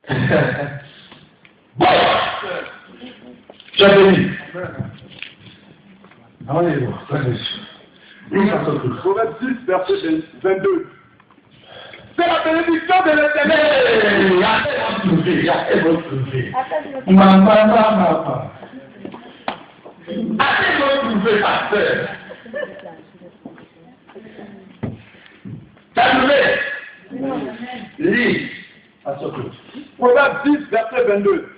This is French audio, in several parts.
Bon, tu as béni. Allez-vous, Proverbe 10, verset 22. C'est la bénédiction de l'Éternel. Il y a votre trouvé. Assez votre trouvé, pasteur. T'as trouvé? Lis. Proverbe 10, verset 22.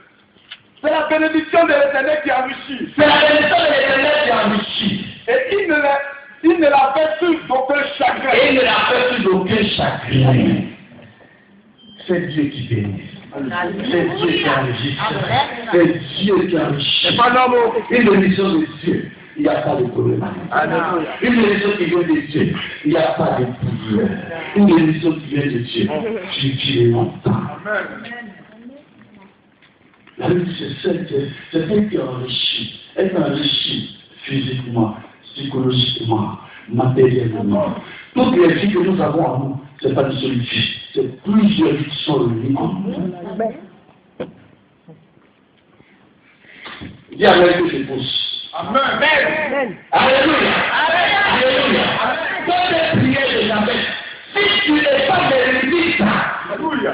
C'est la bénédiction de l'Éternel qui enrichit. C'est la bénédiction de l'Éternel qui enrichit. Et il ne la fait sur d'aucun chagrin. Et il ne la fait sur d'aucun chagrin. C'est Dieu qui bénit. C'est Dieu qui enrichit. C'est Dieu qui enrichit. C'est pas l'homme. Une bénédiction de Dieu, il n'y a pas de problème. Une bénédiction qui vient de Dieu, il n'y a pas de pouvoir. Une bénédiction qui vient de Dieu, tu es longtemps. La vie, c'est elle qui enrichit. Elle enrichit physiquement, psychologiquement, matériellement. Toutes les vies que nous avons en nous, ce n'est pas une seule vie. C'est plusieurs vies qui sont réunies en nous. Dis avec que je pousse. Amen. Alléluia. Alléluia. Dans les prières de Jabez, si tu n'es pas bénédicte, Alléluia.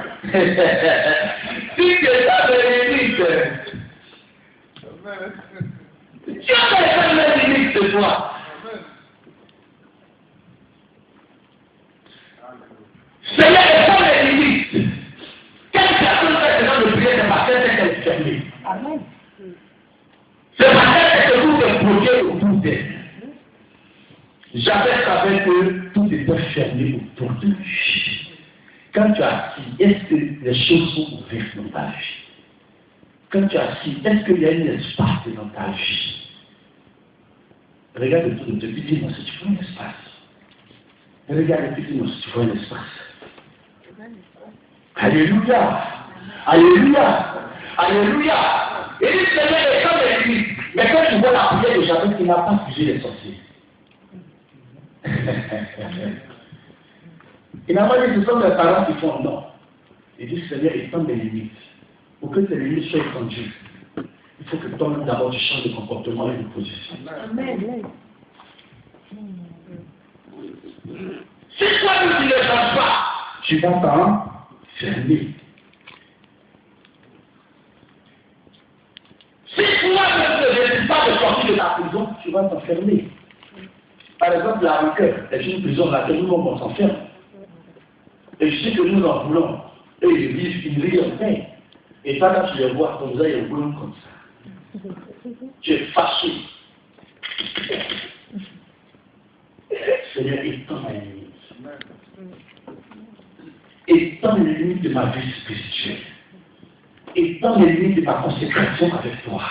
si tu n'es pas bénédicte, Dieu va faire la limite de toi. Seigneur n'est pas les limites. Quelle personne fait ce genre de prière, c'est parce qu'elle sait qu'elle est fermée. C'est parce qu'elle se trouve des projets autour d'elle. J'avais savait que tout était fermé autour de lui. Quand tu as assis, est-ce que les choses sont ouvertes dans ta vie? Quand tu as assis, est-ce qu'il y a un espace dans ta vie? Regarde autour de toi, dis-moi si tu vois un espace. Regarde et dis-moi si tu vois un espace. Alléluia! Alléluia! Alléluia! Et dit Seigneur est comme l'église. Mais quand tu vois la prière de Jabez, il n'a pas fusé les sorciers. Il n'a pas dit que ce sont mes parents qui font non. Il dit Seigneur, étends mes limites. Pour que tes limites soient étendues, il faut que toi-même d'abord tu changes de comportement et de position. Amen. Si toi-même tu ne le changes pas, tu vas t'enfermer. Si toi-même tu ne décides pas de sortir de la prison, tu vas t'enfermer. Par exemple, la rancœur est une prison dans laquelle nous on s'enferme. Et je sais que nous en voulons. Et ils rient en paix. Et toi, quand tu les vois, comme ça, ils roulent comme ça. Tu es fâché. Seigneur, étends mes limites. Étends les limites de ma vie spirituelle. Étends les limites de ma consécration avec toi.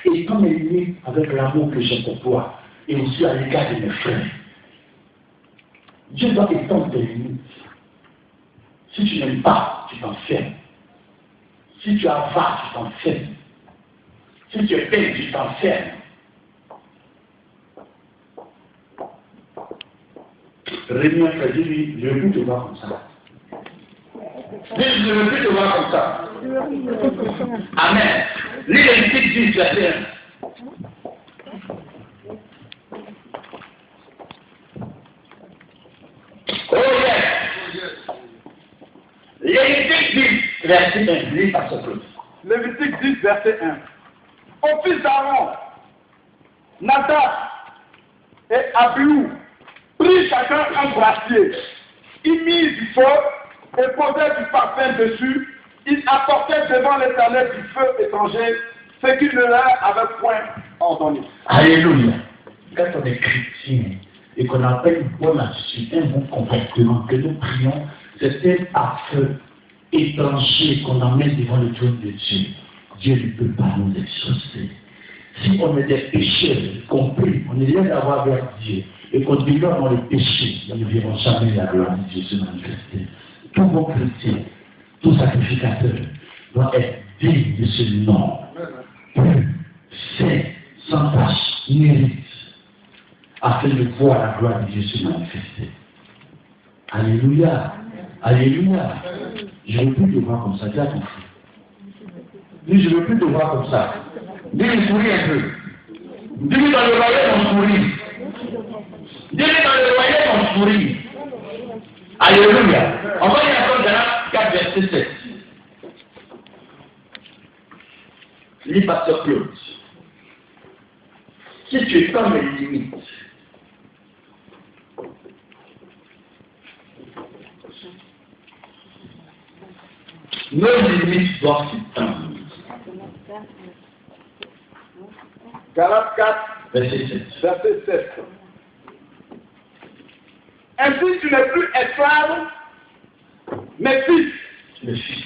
Étends mes limites avec l'amour que j'ai pour toi. Et aussi à l'égard de mes frères. Dieu doit étendre tes limites. Si tu n'aimes pas, tu t'enfermes. Si tu avares, tu t'enfermes. Si tu es peine, tu t'enfermes. Rémi a dit, lui, je ne veux plus te voir comme ça. Je ne veux plus te voir comme ça. Amen. Lis Lévitique 10, verset 1. Oh yes. Lévitique 10, verset 1. Lis par ce truc. Lévitique 10, verset 1. Au fils d'Aaron, Nadab et Abihu prirent chacun un brassier. Ils mirent du feu et posèrent du parfum dessus. Ils apportèrent devant l'Éternel du feu étranger, ce qu'il ne leur avait point ordonné. Alléluia. Quand on est chrétien et qu'on appelle une bonne attitude, un bon comportement, que nous prions, c'est un affaire étranger qu'on amène devant le trône de Dieu. Dieu ne peut pas nous exaucer. Si on est des pécheurs compris, on est rien d'avoir vers Dieu, et qu'on demeure dans le péché, nous ne verrons jamais la gloire de Dieu se manifester. Tout bon chrétien, tout sacrificateur doit être digne de ce nom. Pur, saint, sans tache, mérite, afin de voir la gloire de Dieu se manifester. Alléluia. Alléluia. Je ne veux plus te voir comme ça, tu as compris. Dis, je ne veux plus te voir comme ça. Dis, souris un peu. Dis, dans le royaume, on sourit. Dis, dans le royaume, on sourit. Alléluia. On va lire encore Galates 4, verset 7. Lis Pasteur Claude. Si tu es comme les limites, nos limites doivent s'étendre. Galates 4, Verset 7. verset 7. Ainsi tu n'es plus esclave, mais fils. Le fils.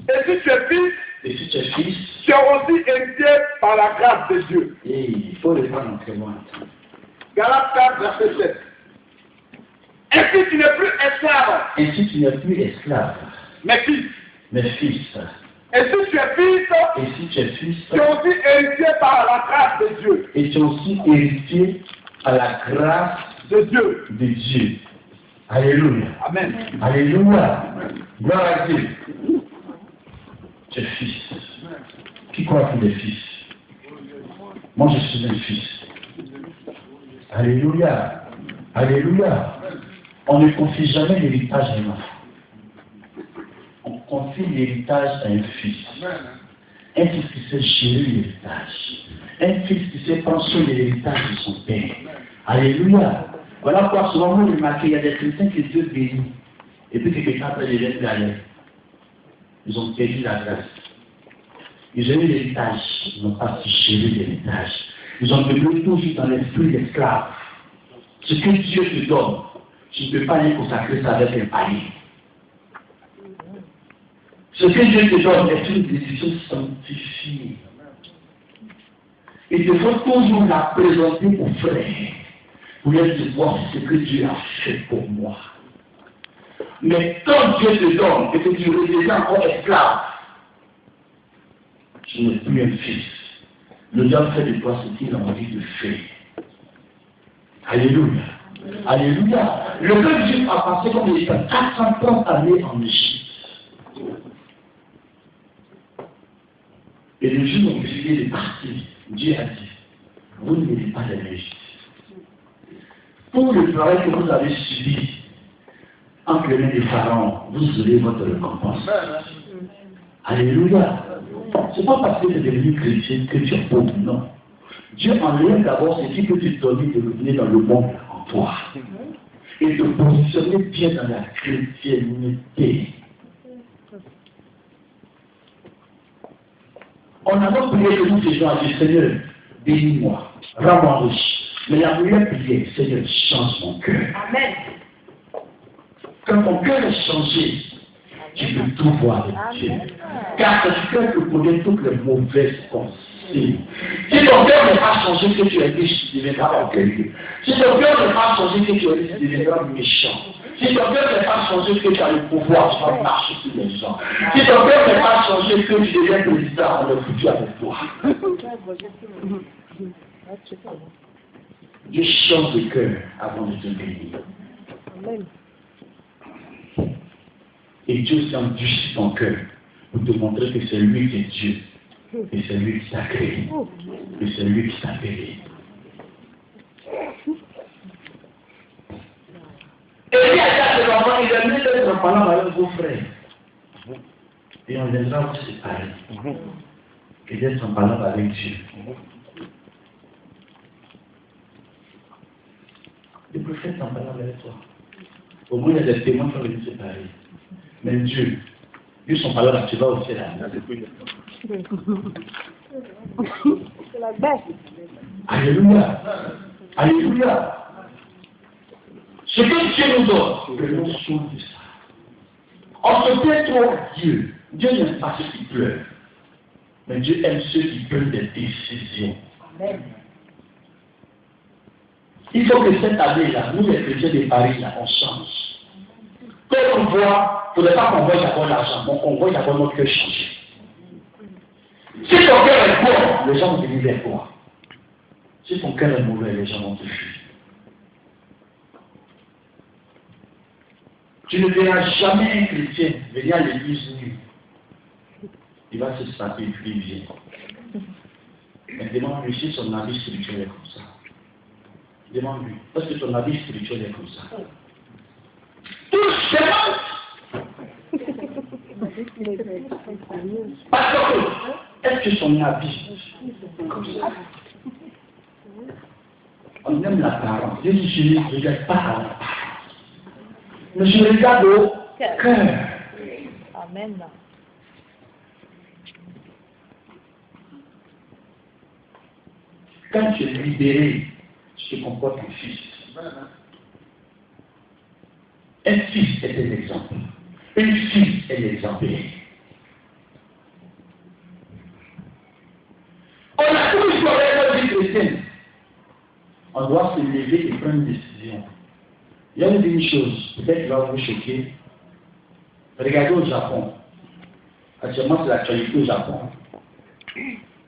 Et si tu es fils, Et si tu es fils, tu es aussi héritier par la grâce de Dieu. et il faut le prendre en témoin. Galates 4, verset 7. Ainsi tu n'es plus esclave, Ainsi tu n'es plus esclave, mais fils. mais fils. Et si tu es fils, Et si tu es fils, tu es aussi héritier par la grâce de Dieu. et tu es aussi héritier à la grâce De Dieu. de Dieu. Alléluia. Amen. Alléluia. Gloire à Dieu. Tu es fils. Qui croit qu'il est fils? Moi, je suis un fils. Alléluia. Alléluia. On ne confie jamais l'héritage à un enfant. On confie l'héritage à un fils. Un fils qui sait gérer l'héritage. Un fils qui sait prendre sur l'héritage de son père. Alléluia. Voilà pourquoi souvent vous remarquez, il y a des chrétiens que Dieu bénit. Et puis que quelqu'un après les laisse aller. Ils ont perdu la grâce. Ils ont eu l'héritage. Ils n'ont pas su gérer l'héritage. Ils ont demeuré toujours dans l'esprit d'esclave. Ce que Dieu te donne, tu ne peux pas aller consacrer ça avec un panier. Ce que Dieu te donne est une décision sanctifiée. Il te faut toujours la présenter aux frères pour leur dire voir ce que Dieu a fait pour moi. Mais quand Dieu te donne et que tu redeviens encore esclave, tu n'es plus un fils. Le diable fait de toi ce qu'il a envie de faire. Alléluia. Alléluia. Le peuple juif a passé comme il était 430 années en Égypte. Et le jour où ont décidé de partir, Dieu a dit, vous ne mettez pas de l'Égypte. Pour le travail que vous avez subi entre les mains des pharaons, vous aurez votre récompense. Alléluia. Ce n'est pas parce que tu es devenu chrétien que tu es pauvre, non. Dieu enlève d'abord ce qui peut te donner de revenir dans le monde en toi. Et de positionner bien dans la chrétienté. On a donc prié que nous faisons à Dieu, Seigneur, bénis-moi, rends-moi riche. Mais la première prière, Seigneur, change mon cœur. Amen. Quand ton cœur est changé, tu peux tout voir avec Dieu. Car c'est du cœur que proviennent toutes les mauvaises pensées. Si ton cœur n'est pas changé, que tu es riche, tu deviendras orgueilleux. Si ton cœur n'est pas changé, que tu es riche, tu deviendras méchant. Si ton cœur n'est pas changé, que tu as le pouvoir, tu vas marcher sur les gens. Si ton cœur n'est pas changé, que tu deviens président, on est foutu avec toi. Dieu change le cœur avant de te bénir. Et Dieu s'endurcit ton cœur pour te montrer que c'est lui qui est Dieu. Et c'est lui qui t'a créé. Et c'est lui qui t'a payé. Et il a dit à ses enfants, il a mis d'être en parlant avec vos frères. Et on viendra vous séparer. Et d'être en parlant avec Dieu. Le prophète en parlant avec toi. Au moins, il y a des témoins qui vont venir séparer. Mais Dieu, son parole, tu vas au ciel. C'est la bête. Alléluia. Alléluia. Ce que Dieu nous donne, que nous sommes de ça. On se plaît trop à Dieu. Dieu n'aime pas ceux qui pleurent. Mais Dieu aime ceux qui prennent des décisions. Amen. Il faut que cette année-là, nous les chrétiens de Paris, là, on change. Quand on voit, il ne faudrait pas qu'on voie d'abord l'argent, mais qu'on voit d'abord notre cœur changer. Si ton cœur est bon, les gens vont venir vers toi. Si ton cœur est mauvais, les gens vont te fuir. Tu ne verras jamais un chrétien venir à l'église nu. il va se saper et puis il vient. Mais demande-lui si son avis spirituel est comme ça. Demande-lui, est-ce que ton avis spirituel est comme ça? Tous demandent. Parce que, est-ce que son avis est comme ça? On aime l'apparence. Je ne regarde pas à l'apparence. Mais je regarde au cœur. Amen. Quand tu es libéré, tu te comportes en fils. Un fils est un exemple. Une fille est l'exemplaire. On a tous dans notre vie chrétienne. On doit se lever et prendre une décision. Il y a une chose, peut-être qui va vous choquer. Regardez au Japon. Actuellement, c'est l'actualité au Japon.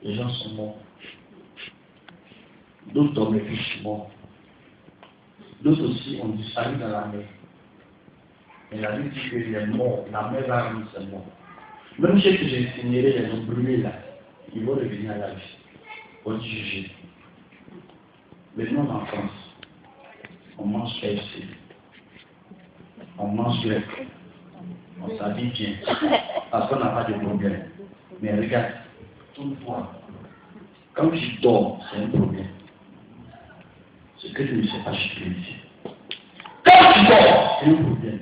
Les gens sont morts. D'autres hommes et filles sont morts. D'autres aussi ont disparu dans la mer. Et la Bible dit que les morts, la mer va rendre ses morts. Même ceux que j'ai signalés, les ont brûlés là, ils vont revenir à la vie. On va juger. Maintenant en France, on mange KFC, on mange grec, on s'habille bien, parce qu'on n'a pas de problème. Mais regarde, tout le temps, quand tu dors, c'est un problème. Ce que tu ne sais pas, je te le dis. Quand tu dors, c'est un problème.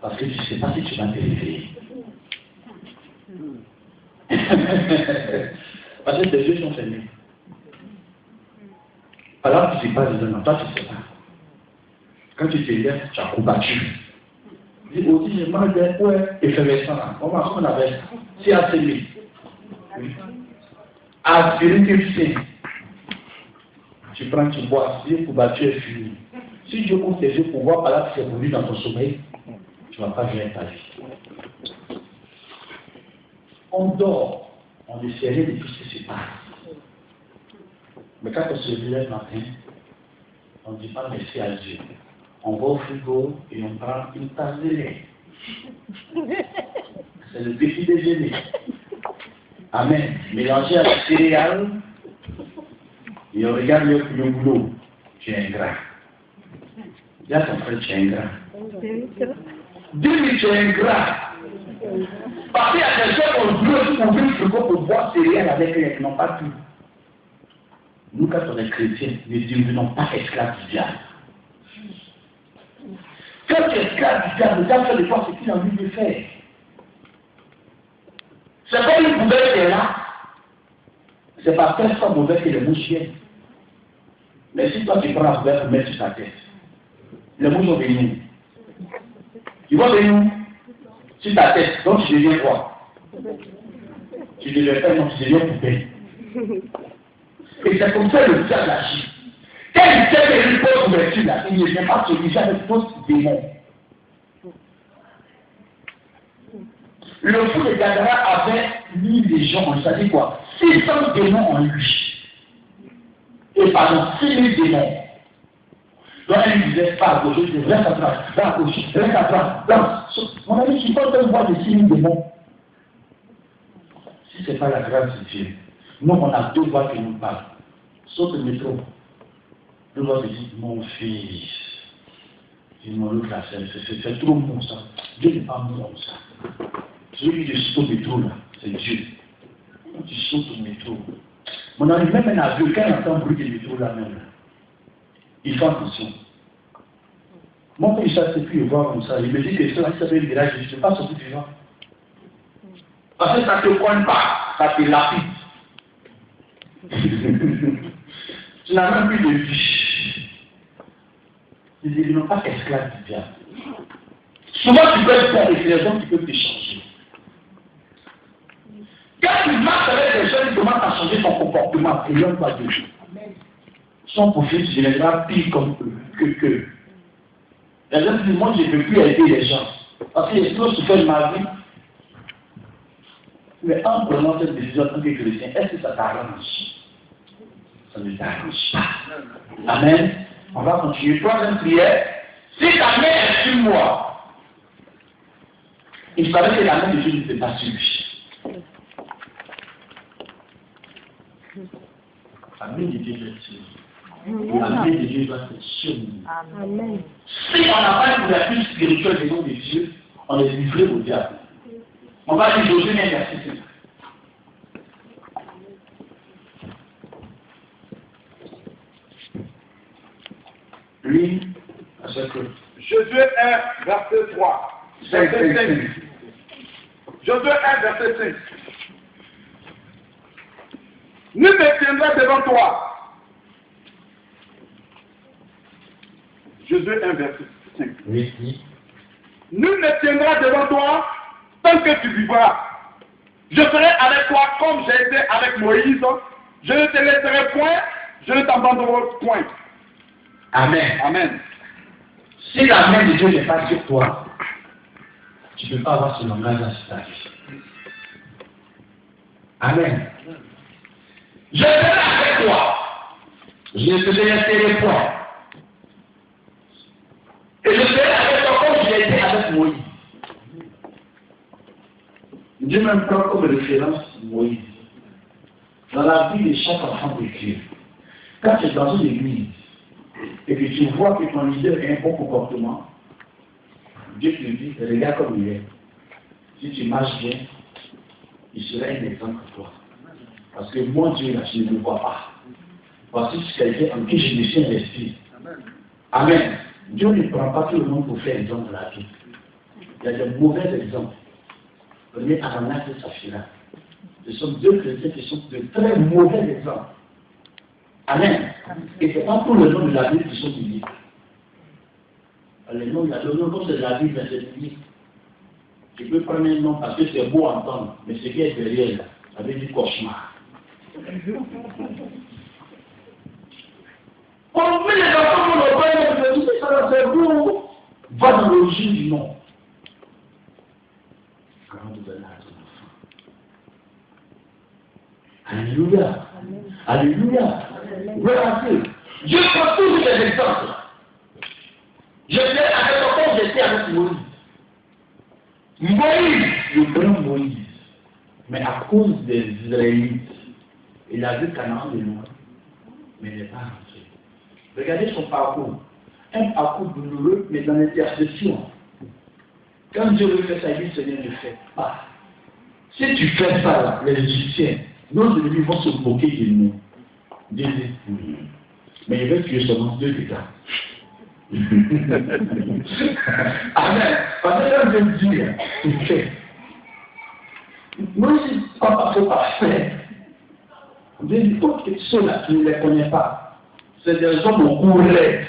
Parce que tu ne sais pas si tu vas te réveiller. Parce que tes yeux sont fermés. Alors tu ne sais pas dedans, toi tu ne sais pas. Quand tu te lèves, tu as combattu. Tu dis aussi, je mange des points effervescents. Comment on appelle ça? C'est assez. Aspirine, tu prends, tu bois, si le combattu est fini. Si Dieu ouvre tes yeux pour voir par là que c'est voulu dans ton sommeil, tu ne vas pas gérer ta vie. On dort, on est sérieux de tout ce qui se passe. Mais quand on se lève le matin, on ne dit pas merci à Dieu. On va au frigo et on prend une tasse de lait. C'est le petit déjeuner. Amen. Mélangé avec les céréales, et on regarde le boulot. Tu es ingrat. Dis à ton frère, tu es ingrat. Dis-lui, tu es ingrat. Parce qu'il y a des gens qui ont ouvert le frigo pour boire céréales avec eux qui n'ont pas tout. Nous, quand on est chrétiens, ne devenons pas esclaves du diable. Quand tu es esclave du diable, le diable fait de toi ce qu'il a envie de faire. C'est pas une poubelle qui est là. C'est pas tellement mauvais que les mouches viennent. Mais si toi tu prends la poubelle pour mettre sur ta tête, les mouches vont venir. Ils vont venir sur ta tête, donc tu deviens quoi? Tu deviens pas, non, tu deviens poubelle. Et c'est comme ça que le diable agit. Quand il sait qu'il pose couverture là, il ne vient pas se diriger avec d'autres démons. Le fou de Gadara avait mis des gens, ça dit quoi? 600 démons en lui. Et pardon, 6000 démons. Donc elle lui disait, pas à gauche, je dis, reste à droite, là à gauche, reste à droite, là. Mon ami, tu peux pas voir des 6000 démons. Si ce n'est pas la grâce de Dieu, nous on a deux voix qui nous parlent. Saute le métro. Deux voix qui disent, mon fils. Dis mon l'autre là, c'est trop bon ça. Dieu n'est pas bon ça. Celui qui saute au métro là, c'est Dieu. Quand tu sautes au métro, mon ami, même un avion, quand il entend le bruit du métro là même, il fait attention. Mon père, il s'est plus voir comme ça. Il me dit que ça s'appelle le village, je ne sais pas sortir du genre. Parce que ça ne te cogne pas, ça te lapide. Tu n'as même plus de vie. Ils n'ont pas esclave du diable. Souvent, tu peux être bon et c'est les gens qui peuvent te changer. Quand tu marches avec des gens qui demandent à changer ton comportement, et l'homme pas de Dieu. Son profil général pire comme que. Les gens disent, moi je ne peux plus aider les gens. Parce qu'il y a trop souffert de ma vie. Mais en prenant cette décision en tant que chrétien, est-ce que ça t'arrange? Ça ne t'arrange pas. Amen. On va continuer. Troisième prière. Si ta main est sur moi, il fallait que la main de Dieu ne s'est pas sur lui. La main de Dieu doit être sur nous. La main de Dieu doit être sur nous. Amen. Si on n'a pas une ouverture spirituelle des noms de Dieu, on est livré au diable. On va lire Josué 1, verset 5. Lui, à ce que. Josué 1, verset 3. Verset 5. Josué 1, verset 5. Nul ne tiendra devant toi. Josué 1, verset 5. Oui, oui. Nul ne tiendra devant toi tant que tu vivras. Je serai avec toi comme j'ai été avec Moïse. Je ne te laisserai point, je ne t'abandonnerai point. Amen. Amen. Si la main de Dieu n'est pas sur toi, tu ne peux pas avoir ce langage dans ta vie. Amen. Je serai avec toi. Je ne te laisserai point. Et je serai avec toi comme j'ai été avec Moïse. Dieu même prend comme référence Moïse. Dans la vie de chaque enfant de Dieu. Quand tu es dans une église et que tu vois que ton leader a un bon comportement, Dieu te dit, regarde comme il est. Si tu marches bien, il sera un exemple pour toi. Parce que mon Dieu, là, je ne le vois pas. Voici quelqu'un en qui je me suis investi. Amen. Dieu ne prend pas tout le monde pour faire exemple dans la vie. Il y a de mauvais exemples. Prenez Ananas et Saphira. Ce sont deux chrétiens qui sont de très mauvais exemples. Amen. Et ce n'est pas pour le nom de la Bible qui sont bibliques. Le nom de la Bible, c'est biblique. Tu peux prendre un nom parce que c'est beau à entendre, mais ce qui est derrière, là, ça veut dire cauchemar. On met les enfants pour le père, tout ça, c'est beau. Va dans l'origine du nom. Avant de donner à ton enfant. Alléluia. Alléluia. Regardez. Dieu prend tous les exemples. Je vais avec toi, j'étais avec Moïse. Moïse, le grand Moïse. Mais à cause des Israélites, il a vu Canaan de loin, mais il n'est pas rentré. Regardez son parcours. Un parcours douloureux, mais dans l'intercession. Quand Dieu veut faire ça, il dit, Seigneur, ne fais pas. Si tu fais ça, là, les Égyptiens, nos ennemis vont se moquer de nous. Dieu dit, mais il veut que je seulement 2 états. Amen. Parce que quand Dieu dit, il fait. Moi, je ne sais pas, il ne faut pas faire. Dieu dit, ok, ceux-là, tu ne les connais pas. C'est des hommes au cou raide.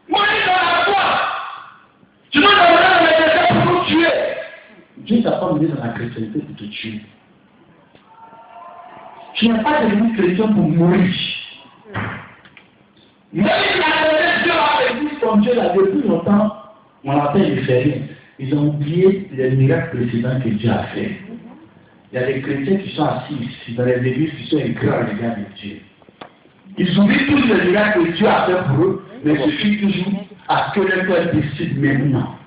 Moi, je suis dans la foi. Tu dois t'amener dans la chrétienté pour te tuer. Dieu ne t'a pas mené dans la chrétienté pour te tuer. Tu n'es pas devenu chrétien pour mourir. Même si la connaissance Dieu a existe comme Dieu l'a depuis longtemps, on l'appelle les fériés. Ils ont oublié les miracles précédents que Dieu a fait. Il y a des chrétiens qui sont assis ici, dans les églises qui sont écrits en regard de Dieu. Ils oublient tous les miracles que Dieu a fait pour eux, mais il suffit toujours à ce que le cœur décide maintenant.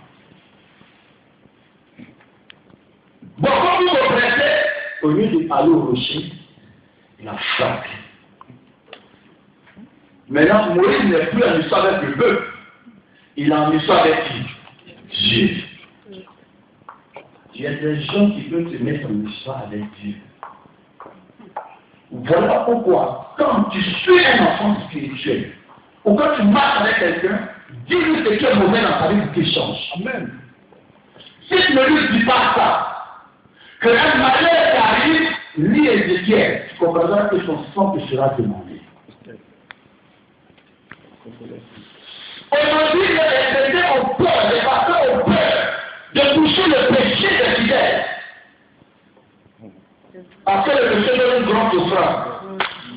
Bon, quand vous comprenez, au lieu de parler au rocher, il a frappé. Maintenant, Moïse n'est plus en histoire avec le peuple. Il est en histoire avec qui? Dieu. Il y a des gens qui peuvent se mettre en histoire avec Dieu. Voilà pourquoi, quand tu suis un enfant spirituel, ou quand tu marches avec quelqu'un, dis-lui que tu es mauvais dans ta vie pour qu'il change. Amen. Si tu ne lui dis pas ça, que un malheur t'arrive, lis Ézéchiel, tu comprendras que son sang te sera demandé. Aujourd'hui, les chrétiens ont peur, les pasteurs ont peur de toucher le péché des fidèles. Parce que le péché donne une grande souffrance.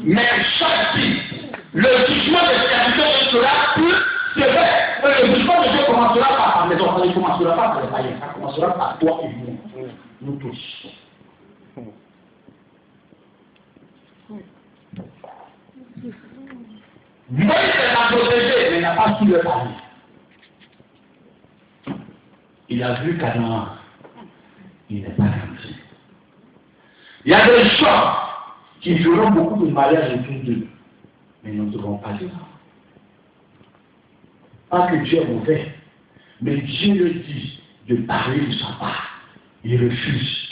Mais chaque vie, le jugement des serviteurs sera plus sévère. Le jugement de Dieu commencera par la maison, il ne commencera pas par les païens, ça commencera par toi et nous tous. Moïse l'a protégé, mais il n'a pas su le parler. Il a vu Canaan. Il n'est pas rentré. Il y a des gens qui feront beaucoup de mariages autour d'eux, mais ils ne seront pas là. Pas que Dieu est mauvais, mais Dieu le dit de parler de sa part. Il refuse.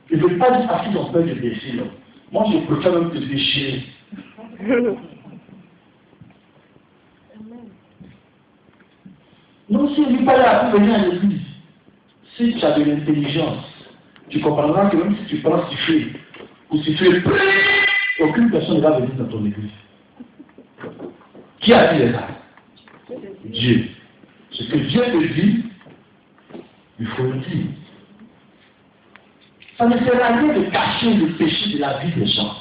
Il ne veut pas dire parce qu'ils ont peur de blesser l'homme. Moi, je préfère même te déchirer. Non, si on ne dit pas là pour venir à l'église, si tu as de l'intelligence, tu comprendras que même si tu penses siffler, ou si tu es prêt, aucune personne ne va venir dans ton église. Qui a dit ça? Dieu. Ce que Dieu te dit, il faut le dire. Ça ne sert à rien de cacher le péché de la vie des gens.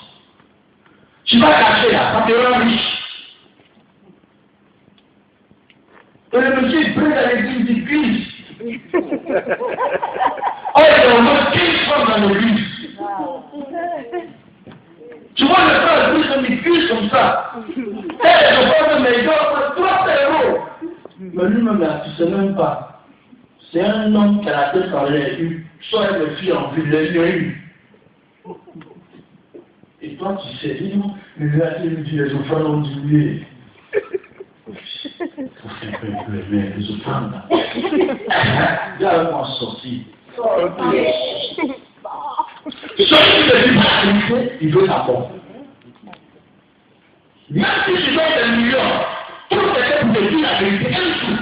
Tu vas cacher là, ça te rend riche. Et le monsieur est prêt à l'église du Christ. Oh, il y a au moins 15 femmes dans l'église. Tu vois le frère plus comme il cuise comme ça. Et je vois de mes gars, 3 euros. Mais lui-même là, tu ne sais même pas. C'est un homme qui a la tête en l'air, soit une fille en vue, il y a eu. Et toi tu sais, dis non, mais là tu me dis les offrandes ont diminué. Il faut faire un peu les offrandes là. Là, on sorti. Celui qui dit la vérité, il veut la bonne. Même si tu donnes des millions, tout quelqu'un pour te dire la vérité, un jour,